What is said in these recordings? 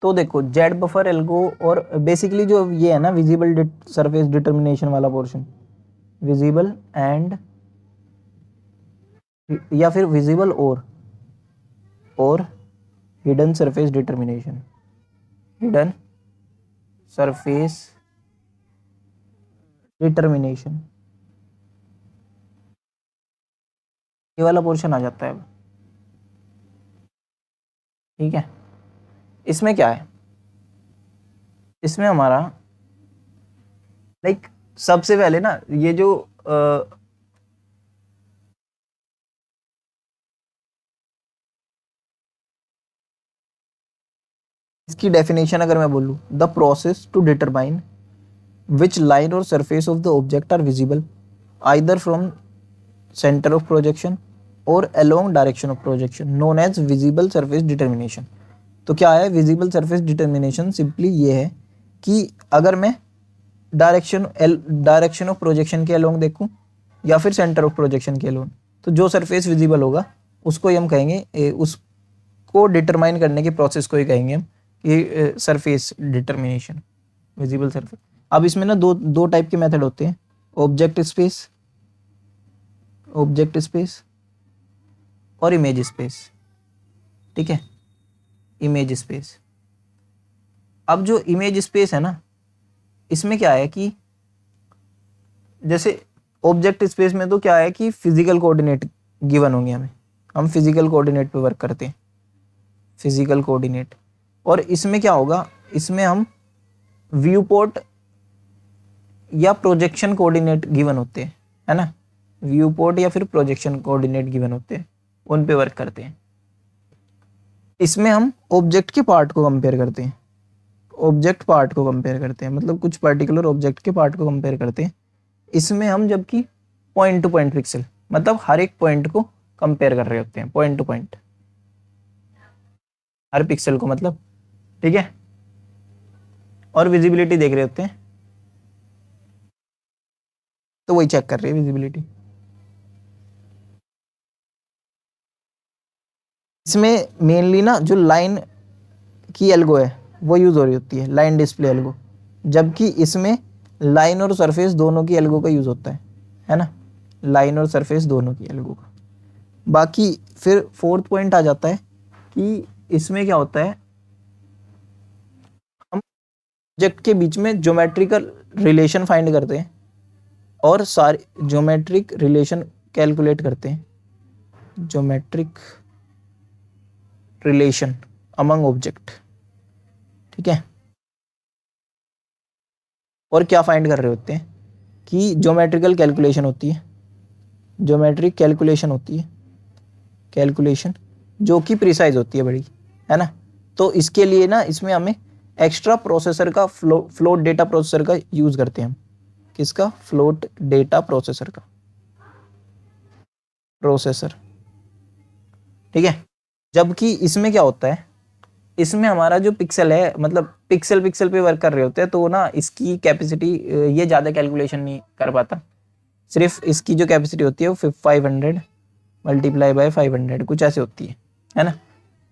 तो देखो Z buffer algo और बेसिकली जो ये है ना विजिबल सरफेस डिटर्मिनेशन वाला पोर्शन, विजिबल एंड या फिर विजिबल और hidden surface determination, hidden surface determination, ये वाला पोर्शन आ जाता है अब। ठीक है, इसमें क्या है, इसमें हमारा लाइक सबसे पहले ना ये जो इसकी डेफिनेशन अगर मैं बोलूँ, the process to determine which line or surface of the object are visible either from centre of projection or along direction of projection known as visible surface determination. तो क्या है विजिबल सरफेस डिटर्मिनेशन? सिंपली ये है कि अगर मैं direction of projection के along देखूं या फिर सेंटर ऑफ प्रोजेक्शन के अलोंग, तो जो सरफेस विजिबल होगा उसको ही हम कहेंगे, उसको डिटरमाइन करने के प्रोसेस को ही कहेंगे हम कि सरफेस डिटर्मिनेशन, विजिबल सरफेस। अब इसमें ना दो टाइप के मेथड होते हैं, ऑब्जेक्ट स्पेस और इमेज स्पेस। ठीक है, इमेज स्पेस। अब जो इमेज स्पेस है ना, इसमें क्या है कि जैसे ऑब्जेक्ट स्पेस में तो क्या है कि फिजिकल कोऑर्डिनेट गिवन होंगे हमें, हम फिजिकल कोऑर्डिनेट पे वर्क करते हैं, फिजिकल कोऑर्डिनेट। और इसमें क्या होगा, इसमें हम व्यू पोर्ट या प्रोजेक्शन कोऑर्डिनेट गिवन होते हैं, है ना, व्यू पोर्ट या फिर प्रोजेक्शन कोऑर्डिनेट गिवन होते हैं, उन पे वर्क करते हैं। इसमें हम ऑब्जेक्ट के पार्ट को कंपेयर करते हैं, ऑब्जेक्ट पार्ट को कंपेयर करते हैं, मतलब कुछ पर्टिकुलर ऑब्जेक्ट के पार्ट को कंपेयर करते हैं। इसमें हम जबकि पॉइंट टू पॉइंट पिक्सल, मतलब हर एक पॉइंट को कंपेयर कर रहे होते हैं, पॉइंट टू पॉइंट, हर पिक्सल को मतलब। ठीक है, और विजिबिलिटी देख रहे होते हैं, तो वही चेक कर रहे हैं विजिबिलिटी। इसमें मेनली ना जो लाइन की एल्गो है वो यूज हो रही होती है, लाइन डिस्प्ले एल्गो, जबकि इसमें लाइन और सरफेस दोनों की एल्गो का यूज होता है ना, लाइन और सरफेस दोनों की एल्गो का। बाकी फिर फोर्थ पॉइंट आ जाता है कि इसमें क्या होता है, हम ऑब्जेक्ट के बीच में ज्योमेट्रिकल रिलेशन फाइंड करते हैं और सारे ज्योमेट्रिक रिलेशन कैलकुलेट करते हैं, ज्योमेट्रिक रिलेशन अमंग ऑब्जेक्ट। ठीक है, और क्या फाइंड कर रहे होते हैं कि ज्योमेट्रिकल कैलकुलेशन होती है, ज्योमेट्रिक कैलकुलेशन होती है, कैलकुलेशन जो कि प्रिसाइज होती है बड़ी, है ना। तो इसके लिए ना इसमें हमें एक्स्ट्रा प्रोसेसर का फ्लोट डेटा प्रोसेसर का यूज करते हैं हम। किसका? फ्लोट डेटा प्रोसेसर का, प्रोसेसर। ठीक है, जबकि इसमें क्या होता है, इसमें हमारा जो पिक्सल है, मतलब पिक्सल पिक्सल पे वर्क कर रहे होते हैं, तो ना इसकी कैपेसिटी ये ज़्यादा कैलकुलेशन नहीं कर पाता। सिर्फ इसकी जो कैपेसिटी होती है वो 500 मल्टीप्लाई बाय 500 कुछ ऐसे होती है ना।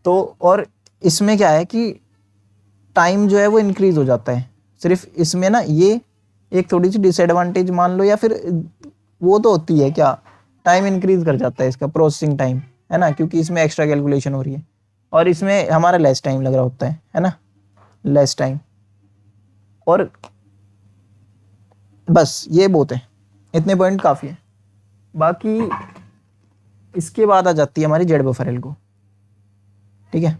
तो और इसमें क्या है कि टाइम जो है वो इंक्रीज हो जाता है। सिर्फ इसमें ना ये एक थोड़ी सी डिसएडवांटेज मान लो, या फिर वो तो होती है क्या, टाइम इंक्रीज कर जाता है इसका प्रोसेसिंग टाइम, है ना, क्योंकि इसमें एक्स्ट्रा कैलकुलेशन हो रही है और इसमें हमारा लेस टाइम लग रहा होता है ना, लेस टाइम। और बस ये बहुत है, इतने पॉइंट काफ़ी है। बाकी इसके बाद आ जाती है हमारी जेड बफर एल्गो। ठीक है,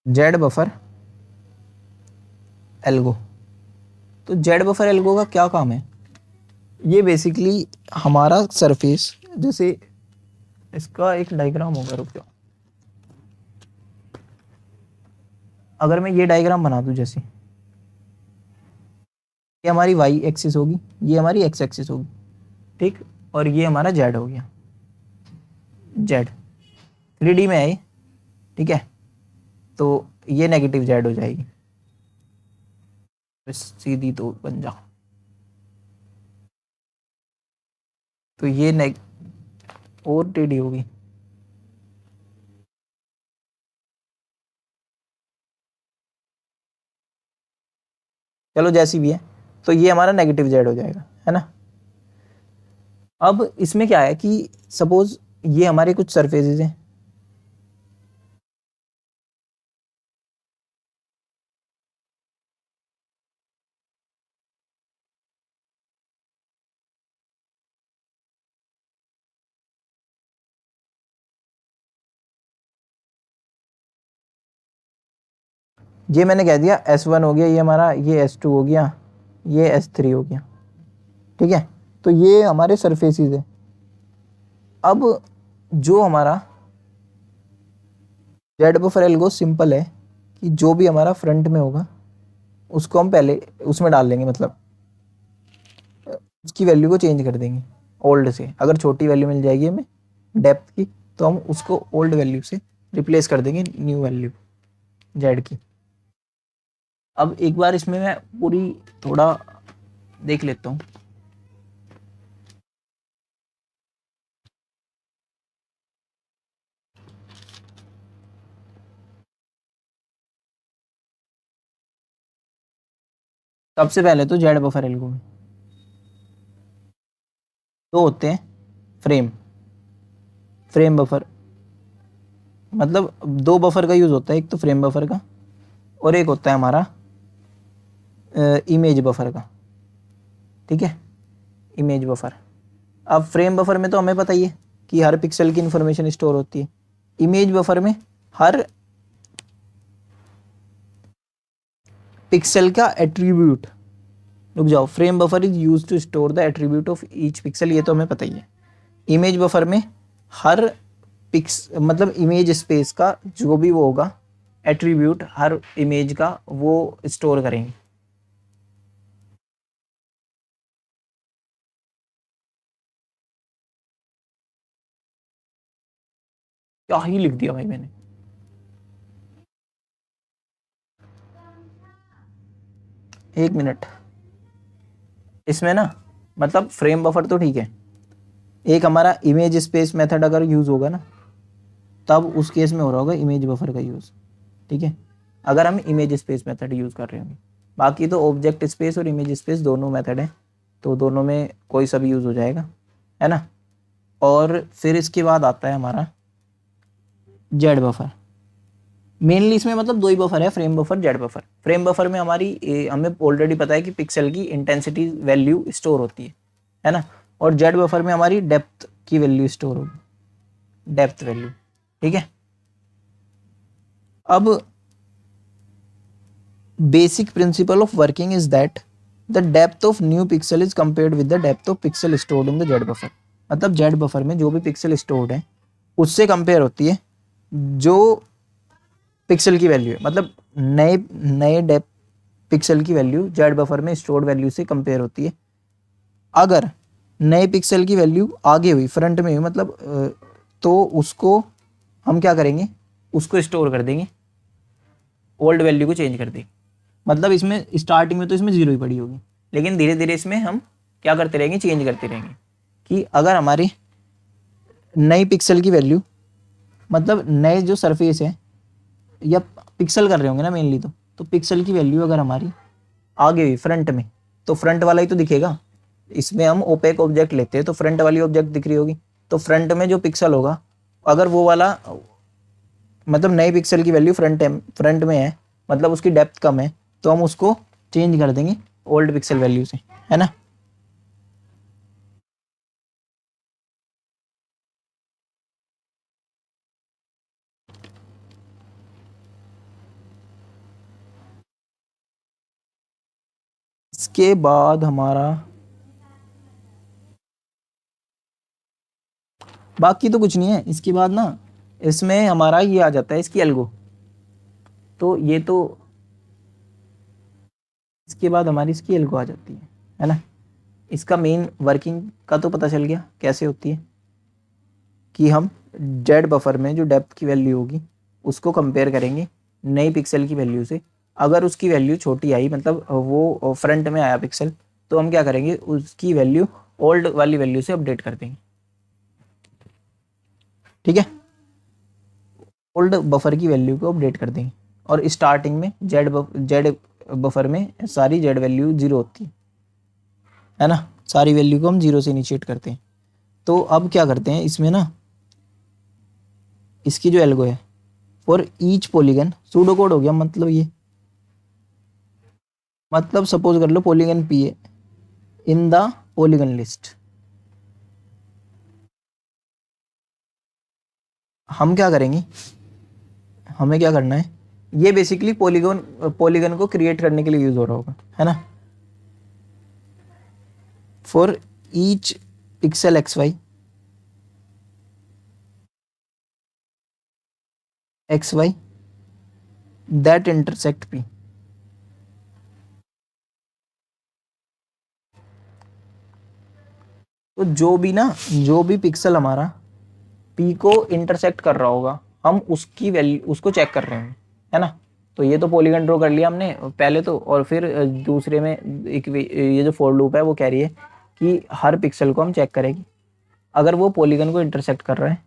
जेड बफर एल्गो। तो जेड बफर एल्गो का क्या काम है, ये बेसिकली हमारा सरफेस, जैसे इसका एक डायग्राम होगा, रुक जाओ, अगर मैं ये डायग्राम बना दूं, जैसे ये हमारी वाई एक्सिस होगी, ये हमारी एक्स एक्सिस होगी, ठीक, और ये हमारा जेड हो गया, जेड 3D में है। ठीक है, तो ये नेगेटिव जेड हो जाएगी, सीधी तो बन जाओ, तो ये और टेढ़ी होगी, चलो जैसी भी है, तो ये हमारा नेगेटिव जेड हो जाएगा, है ना। अब इसमें क्या है कि सपोज ये हमारे कुछ सरफेसेस हैं, ये मैंने कह दिया S1 हो गया, ये हमारा, ये S2 हो गया, ये S3 हो गया, ठीक है। तो ये हमारे सरफेसेस है। अब जो हमारा जेड बफर एल्गो सिंपल है कि जो भी हमारा फ्रंट में होगा उसको हम पहले उसमें डाल लेंगे, मतलब उसकी वैल्यू को चेंज कर देंगे ओल्ड से। अगर छोटी वैल्यू मिल जाएगी हमें डेप्थ की, तो हम उसको ओल्ड वैल्यू से रिप्लेस कर देंगे न्यू वैल्यू जेड की। अब एक बार इसमें मैं पूरी थोड़ा देख लेता हूँ। सबसे पहले तो जेड बफर एल्गो में दो होते हैं फ्रेम, फ्रेम बफर, मतलब दो बफर का यूज़ होता है, एक तो फ्रेम बफर का और एक होता है हमारा इमेज बफर का, ठीक है, इमेज बफर। अब फ्रेम बफर में तो हमें पता ही है कि हर पिक्सल की इंफॉर्मेशन स्टोर होती है। इमेज बफर में हर पिक्सल का एट्रीब्यूट, रुक जाओ, frame buffer is used to store the attribute of each pixel, ये तो हमें पता ही है। इमेज बफर में हर पिक्स मतलब इमेज स्पेस का जो भी वो होगा एट्रीब्यूट हर इमेज का, वो स्टोर करेंगे। क्या ही लिख दिया भाई मैंने। एक मिनट, इसमें ना मतलब फ्रेम बफर तो ठीक है, एक हमारा इमेज स्पेस मेथड अगर यूज होगा ना, तब उस केस में हो रहा होगा इमेज बफर का यूज, ठीक है, अगर हम इमेज स्पेस मेथड यूज कर रहे होंगे। बाकी तो ऑब्जेक्ट स्पेस और इमेज स्पेस दोनों मेथड है, तो दोनों में कोई सा भी यूज हो जाएगा, है ना। और फिर इसके बाद आता है हमारा जेड बफर। मेनली इसमें मतलब दो ही बफर है, frame buffer, Z buffer. Frame buffer में हमारी हमें ऑलरेडी पता है कि पिक्सल की इंटेंसिटी वैल्यू स्टोर होती है ना। और जेड बफर में हमारी डेप्थ की वैल्यू स्टोर होगी, डेप्थ वैल्यू, ठीक है। अब basic principle of working is that the depth of new pixel is compared with the depth of pixel stored in the Z buffer. मतलब जेड बफर में जो भी पिक्सल स्टोर्ड है उससे कंपेयर होती है जो पिक्सल की वैल्यू है, मतलब नए नए डेप्थ पिक्सल की वैल्यू जेड बफर में स्टोर्ड वैल्यू से कंपेयर होती है। अगर नए पिक्सल की वैल्यू आगे हुई, फ्रंट में हुई, मतलब तो उसको हम क्या करेंगे, उसको स्टोर कर देंगे, ओल्ड वैल्यू को चेंज कर देंगे। मतलब इसमें स्टार्टिंग में तो इसमें जीरो ही पड़ी होगी, लेकिन धीरे धीरे इसमें हम क्या करते रहेंगे, चेंज करते रहेंगे। कि अगर हमारी नई पिक्सल की वैल्यू, मतलब नए जो सरफेस है या पिक्सल कर रहे होंगे ना मेनली, तो पिक्सल की वैल्यू अगर हमारी आगे हुई फ्रंट में, तो फ्रंट वाला ही तो दिखेगा। इसमें हम ओपेक ऑब्जेक्ट लेते हैं तो फ्रंट वाली ऑब्जेक्ट दिख रही होगी, तो फ्रंट में जो पिक्सल होगा अगर वो वाला, मतलब नए पिक्सल की वैल्यू फ्रंट में है, मतलब उसकी डेप्थ कम है, तो हम उसको चेंज कर देंगे ओल्ड पिक्सल वैल्यू से, है ना। इसके बाद हमारा बाकी तो कुछ नहीं है। इसके बाद ना इसमें हमारा ये आ जाता है इसकी एल्गो, तो ये तो इसके बाद हमारी इसकी एल्गो आ जाती है ना। इसका मेन वर्किंग का तो पता चल गया कैसे होती है, कि हम जेड बफर में जो डेप्थ की वैल्यू होगी उसको कंपेयर करेंगे नई पिक्सल की वैल्यू से। अगर उसकी वैल्यू छोटी आई, मतलब वो फ्रंट में आया पिक्सल, तो हम क्या करेंगे, उसकी वैल्यू ओल्ड वाली वैल्यू से अपडेट कर देंगे, ठीक है। ओल्ड बफर की वैल्यू को अपडेट कर देंगे और स्टार्टिंग में जेड बफर में सारी जेड वैल्यू 0 होती है ना, सारी वैल्यू को हम 0 से इनिशिएट करते हैं। तो अब क्या करते हैं इसमें ना, इसकी जो एल्गो है for each polygon, pseudo code हो गया मतलब ये, मतलब सपोज कर लो पॉलीगन पी है इन द पॉलीगन लिस्ट। हम क्या करेंगे, हमें क्या करना है, ये बेसिकली पॉलीगन पॉलीगन को क्रिएट करने के लिए यूज हो रहा होगा, है ना। For each pixel X Y that intersect P. तो जो भी पिक्सल हमारा पी को इंटरसेक्ट कर रहा होगा, हम उसकी वैल्यू उसको चेक कर रहे हैं, है ना। तो ये तो पॉलीगन ड्रॉ कर लिया हमने पहले तो, और फिर दूसरे में एक ये जो फॉर लूप है वो कह रही है कि हर पिक्सल को हम चेक करेंगे, अगर वो पॉलीगन को इंटरसेक्ट कर रहा है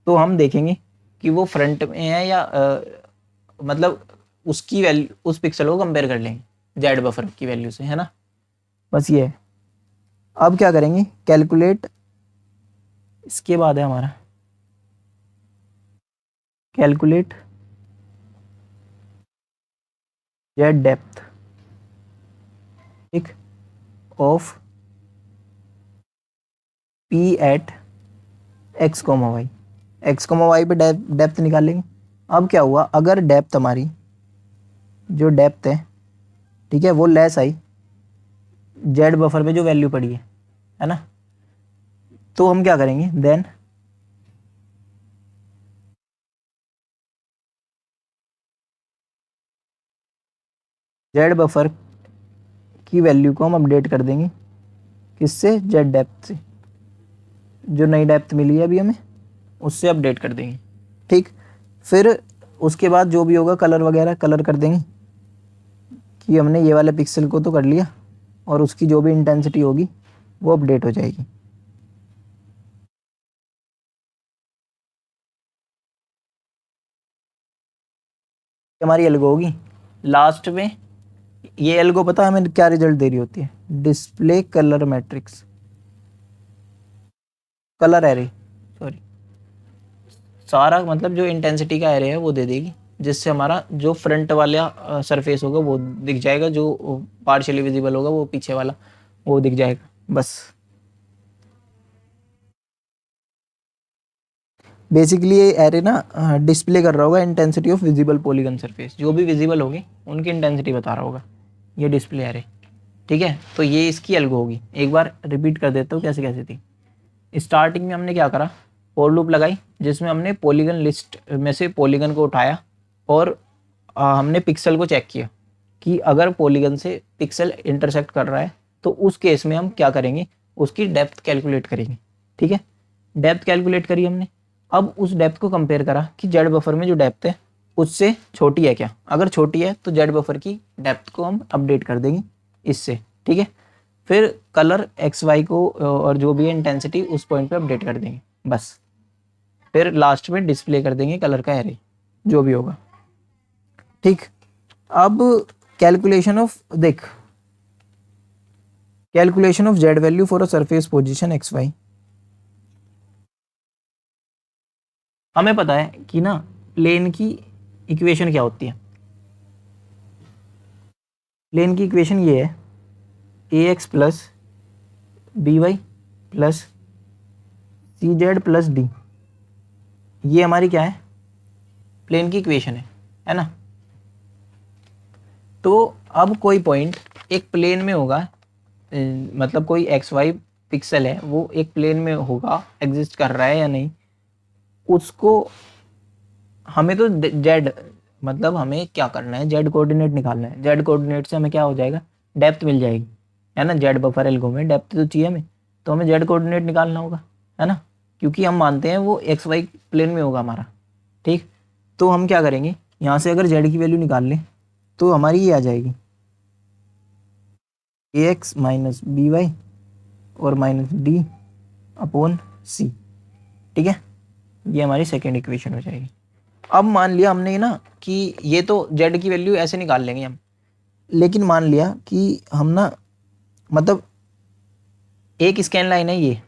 तो हम देखेंगे कि वो फ्रंट में है या मतलब उसकी वैल्यू, उस पिक्सल को कंपेयर कर लेंगे जेड बफर की वैल्यू से, है ना। बस ये है। अब क्या करेंगे, कैलकुलेट, इसके बाद है हमारा कैलकुलेट जेड डेप्थ, ठीक, of P at X comma Y, X comma Y पे डेप्थ निकालेंगे। अब क्या हुआ, अगर डेप्थ हमारी जो डेप्थ है, ठीक है, वो लेस आई जेड बफर पे जो वैल्यू पड़ी है ना, तो हम क्या करेंगे देन जेड बफर की वैल्यू को हम अपडेट कर देंगे, किससे, जेड डेप्थ से, जो नई डेप्थ मिली है अभी हमें उससे अपडेट कर देंगे, ठीक। फिर उसके बाद जो भी होगा कलर वगैरह कलर कर देंगे कि हमने ये वाले पिक्सल को तो कर लिया, और उसकी जो भी इंटेंसिटी होगी वो अपडेट हो जाएगी। हमारी एल्गो होगी लास्ट में, ये एल्गो पता है हमें क्या रिजल्ट दे रही होती है, display colour matrix, colour array, sorry, सारा मतलब जो इंटेंसिटी का एरे है वो दे देगी, जिससे हमारा जो फ्रंट वाला सरफेस होगा वो दिख जाएगा, जो पार्शियली विजिबल होगा वो पीछे वाला वो दिख जाएगा, बस। बेसिकली ये एरे ना डिस्प्ले कर रहा होगा intensity of visible polygon surface, जो भी विजिबल होगी उनकी इंटेंसिटी बता रहा होगा ये डिस्प्ले एरे, ठीक है। तो ये इसकी एल्गो होगी, एक बार रिपीट कर देता हूँ कैसे कैसे थी। स्टार्टिंग में हमने क्या करा, फॉर लूप लगाई जिसमें हमने पॉलीगन लिस्ट में से पॉलीगन को उठाया, और हमने पिक्सल को चेक किया कि अगर पॉलीगन से पिक्सल इंटरसेक्ट कर रहा है तो उस केस में हम क्या करेंगे, उसकी डेप्थ कैलकुलेट करेंगे, ठीक है। डेप्थ कैलकुलेट करी हमने, अब उस डेप्थ को कंपेयर करा कि जेड बफर में जो डेप्थ है उससे छोटी है क्या, अगर छोटी है तो जेड बफर की डेप्थ को हम अपडेट कर देंगे इससे, ठीक है। फिर कलर एक्स वाई को और जो भी है इंटेंसिटी उस पॉइंट पे अपडेट कर देंगे, बस। फिर लास्ट में डिस्प्ले कर देंगे कलर का एरे जो भी होगा, ठीक। अब कैलकुलेशन ऑफ देख, calculation of Z value for a surface position X Y, हमें पता है कि ना प्लेन की इक्वेशन क्या होती है, प्लेन की इक्वेशन ये है A X plus B Y plus C Z plus D, ये हमारी क्या है, प्लेन की इक्वेशन है ना। तो अब कोई पॉइंट एक प्लेन में होगा, मतलब कोई एक्स वाई पिक्सल है वो एक प्लेन में होगा, एग्जिस्ट कर रहा है या नहीं, उसको हमें तो जेड, मतलब हमें क्या करना है, जेड कोऑर्डिनेट निकालना है, जेड कोऑर्डिनेट से हमें क्या हो जाएगा, डेप्थ मिल जाएगी, है ना। जेड बफर एल्गो में डेप्थ तो चाहिए हमें, तो हमें जेड कोऑर्डिनेट निकालना होगा, है ना, क्योंकि हम मानते हैं वो एक्स वाई प्लेन में होगा हमारा, ठीक। तो हम क्या करेंगे, यहाँ से अगर जेड की वैल्यू निकाल लें तो हमारी ये आ जाएगी ए एक्स माइनस बी वाई और माइनस डी अपॉन सी, ठीक है। ये हमारी सेकेंड इक्वेशन हो जाएगी। अब मान लिया हमने ना कि ये तो जेड की वैल्यू ऐसे निकाल लेंगे हम, लेकिन मान लिया कि हम ना मतलब एक स्कैन लाइन है ये,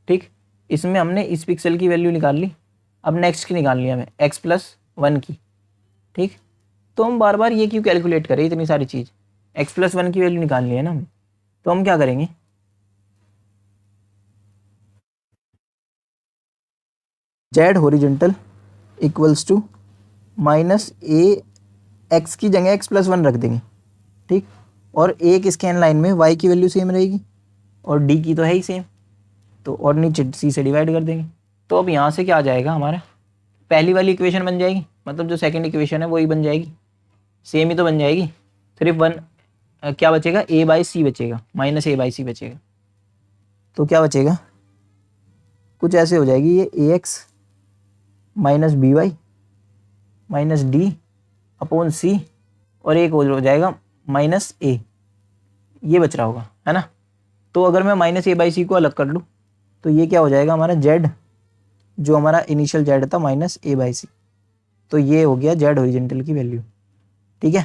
ठीक, इसमें हमने इस पिक्सल की वैल्यू निकाल ली, अब नेक्स्ट की निकालनी है हमें x+1 की, ठीक। तो हम बार बार ये क्यों कैलकुलेट करें इतनी सारी चीज़, x+1 की वैल्यू निकालनी है ना हमें, तो हम क्या करेंगे, z horizontal equals to minus A, X की जगह x+1 रख देंगे, ठीक। और एक स्कैन लाइन में y की वैल्यू सेम रहेगी और d की तो है ही सेम, तो और नीचे c से डिवाइड कर देंगे। तो अब यहाँ से क्या आ जाएगा, हमारा पहली वाली इक्वेशन बन जाएगी, मतलब जो सेकंड इक्वेशन है वही बन जाएगी, सेम ही तो बन जाएगी, सिर्फ क्या बचेगा, a/c बचेगा, -a/c बचेगा। तो क्या बचेगा, कुछ ऐसे हो जाएगी ये ax minus by minus D upon C, और एक हो जाएगा -a, ये बच रहा होगा, है ना। तो अगर मैं -a/c को अलग कर लूँ तो ये क्या हो जाएगा हमारा z, जो हमारा इनिशियल z था -a/c, तो ये हो गया z हॉरिजॉन्टल की वैल्यू, ठीक है।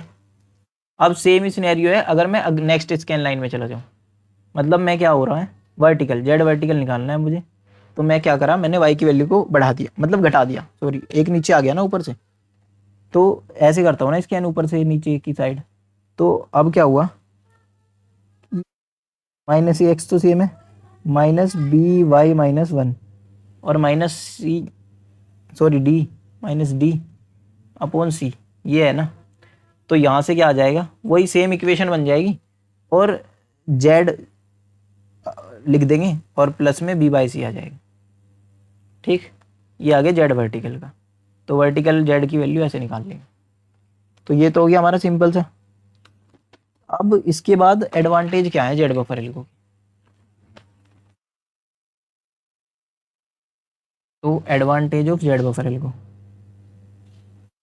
अब सेम ही सिनेरियो है, अगर मैं नेक्स्ट स्कैन लाइन में चला जाऊँ, मतलब मैं क्या हो रहा है, वर्टिकल, z वर्टिकल निकालना है मुझे, तो मैं क्या करा, मैंने y की वैल्यू को बढ़ा दिया, मतलब घटा दिया, सॉरी, एक नीचे आ गया ना ऊपर से, तो ऐसे करता हूँ ना स्कैन ऊपर से नीचे की साइड। तो अब क्या हुआ, -ax तो सेम है, -by-1 और -c, sorry d, -d upon c, ये है ना। तो यहाँ से क्या आ जाएगा, वही सेम इक्वेशन बन जाएगी, और z लिख देंगे और प्लस में b/c आ जाएगा, ठीक। ये आ गया z वर्टिकल का, तो वर्टिकल z की वैल्यू ऐसे निकाल लेंगे। तो ये तो हो गया हमारा सिंपल सा। अब इसके बाद एडवांटेज क्या है जेड बफर एल्गो, तो advantage of Z buffer algo,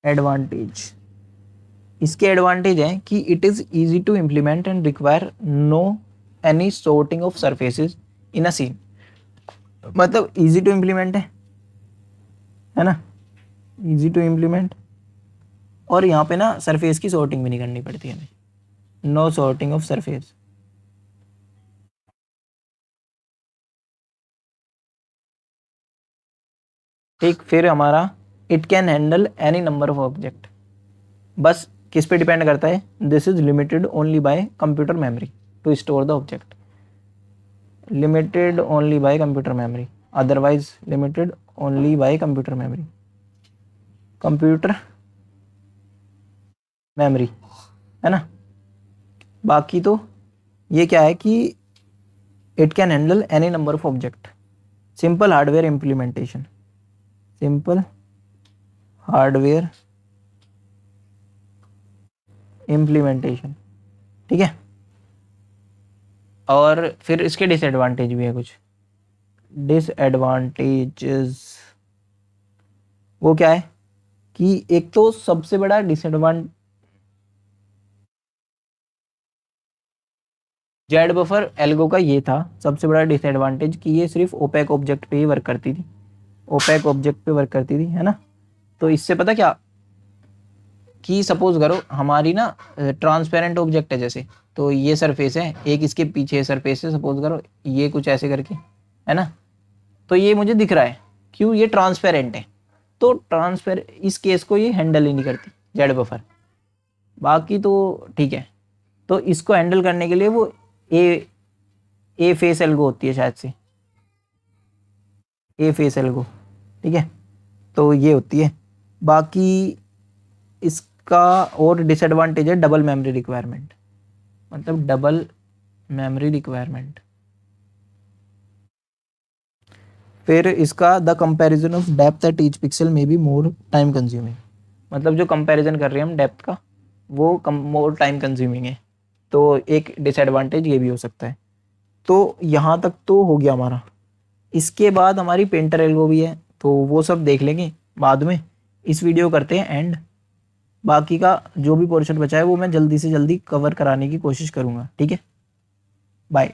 advantage, इसके एडवांटेज है कि it is easy to implement and require no any sorting of surfaces in a scene, मतलब इजी टू इम्प्लीमेंट है ना, इजी टू इम्प्लीमेंट, और यहाँ पे ना सरफेस की सॉर्टिंग भी नहीं करनी पड़ती हमें, नो सॉर्टिंग ऑफ सरफेस, ठीक। फिर हमारा it can handle any number of object, बस किस पे डिपेंड करता है, this is limited only by computer memory to store the object, limited only by computer memory, otherwise limited only by computer memory, computer memory, है ना। बाकी तो ये क्या है कि it can handle any number of object, simple hardware implementation, simple hardware implementation, ठीक है। और फिर इसके डिसएडवांटेज भी है कुछ, डिसएडवांटेजेस, वो क्या है कि एक तो सबसे बड़ा डिसएडवांटेज जेड बफर एल्गो का ये था, सबसे बड़ा डिसएडवांटेज कि ये सिर्फ ओपेक ऑब्जेक्ट पे ही वर्क करती थी, ओपेक ऑब्जेक्ट पे वर्क करती थी, है ना। तो इससे पता क्या, कि सपोज करो हमारी ना ट्रांसपेरेंट ऑब्जेक्ट है जैसे, तो ये सरफेस है, एक इसके पीछे सरफेस है, सपोज करो ये कुछ ऐसे करके, है ना। तो ये मुझे दिख रहा है, क्यों, ये ट्रांसपेरेंट है, तो ट्रांसपेर इस केस को ये हैंडल ही नहीं करती जेड बफर, बाकी तो ठीक है। तो इसको हैंडल करने के लिए वो ए फेस एल्गो होती है शायद से, ए फेस एल्गो, ठीक है। तो ये होती है, बाकी इसका और डिसएडवांटेज है डबल मेमोरी रिक्वायरमेंट, मतलब डबल मेमोरी रिक्वायरमेंट। फिर इसका the comparison of depth at each pixel में बी मोर टाइम कंज्यूमिंग, मतलब जो कंपैरिजन कर रहे हैं हम डेप्थ का, वो मोर टाइम कंज्यूमिंग है, तो एक डिसएडवांटेज ये भी हो सकता है। तो यहाँ तक तो हो गया हमारा, इसके बाद हमारी पेंटर एल्गो भी है, तो वो सब देख लेंगे बाद में, इस वीडियो करते हैं एंड, बाकी का जो भी पोर्शन बचा है वो मैं जल्दी से जल्दी कवर कराने की कोशिश करूँगा, ठीक है, बाय।